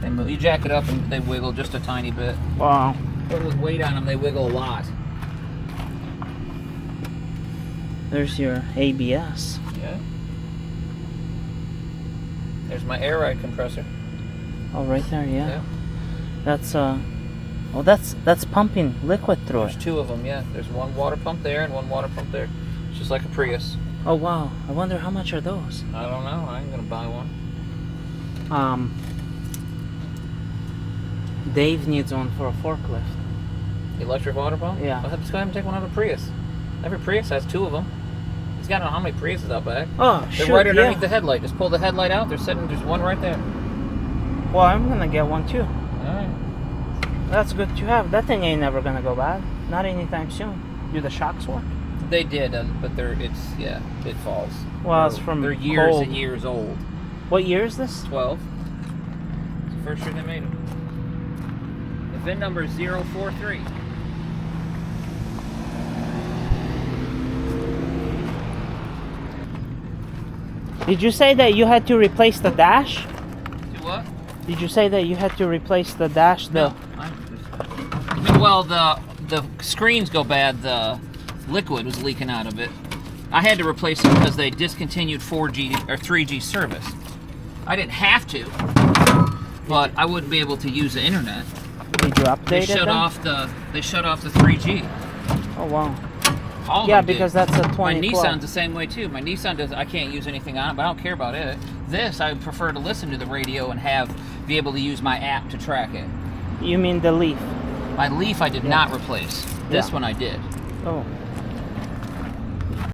They move. You jack it up and they wiggle just a tiny bit. Wow. But with weight on them, they wiggle a lot. There's your ABS. Yeah. There's my air ride compressor. Oh, right there, yeah. Yeah. That's oh, that's pumping liquid through There's it. two of them, yeah. There's one water pump there and one water pump there. It's just like a Prius. Oh wow. I wonder how much are those? I don't know. I ain't gonna buy one. Dave needs one for a forklift. The electric water pump? Yeah. I'll have to go ahead and take one out of a Prius. Every Prius has two of them. He's got how many Priuses out back. Oh, They're shoot, right underneath yeah. the headlight. Just pull the headlight out. There's one right there. Well, I'm gonna get one too. Alright. That's good to have. That thing ain't never gonna go bad. Not anytime soon. Do the shocks work? They did, but it falls. Well, it's from They're years cold. and years old. What year is this? 12. It's the first year they made them. The VIN number is 043. Did you say that you had to replace the dash? Do what? Did you say that you had to replace the dash? No. Well, the screens go bad. The liquid was leaking out of it. I had to replace it because they discontinued 4G or 3G service. I didn't have to, but I wouldn't be able to use the internet. Did you update They it then? shut off the 3G. Oh wow. All of Yeah, them did. because that's a 20 My Pro. Nissan's the same way too. My Nissan I can't use anything on it, but I don't care about it. This, I would prefer to listen to the radio and be able to use my app to track it. You mean the Leaf? My Leaf I did not replace. This one I did. Oh.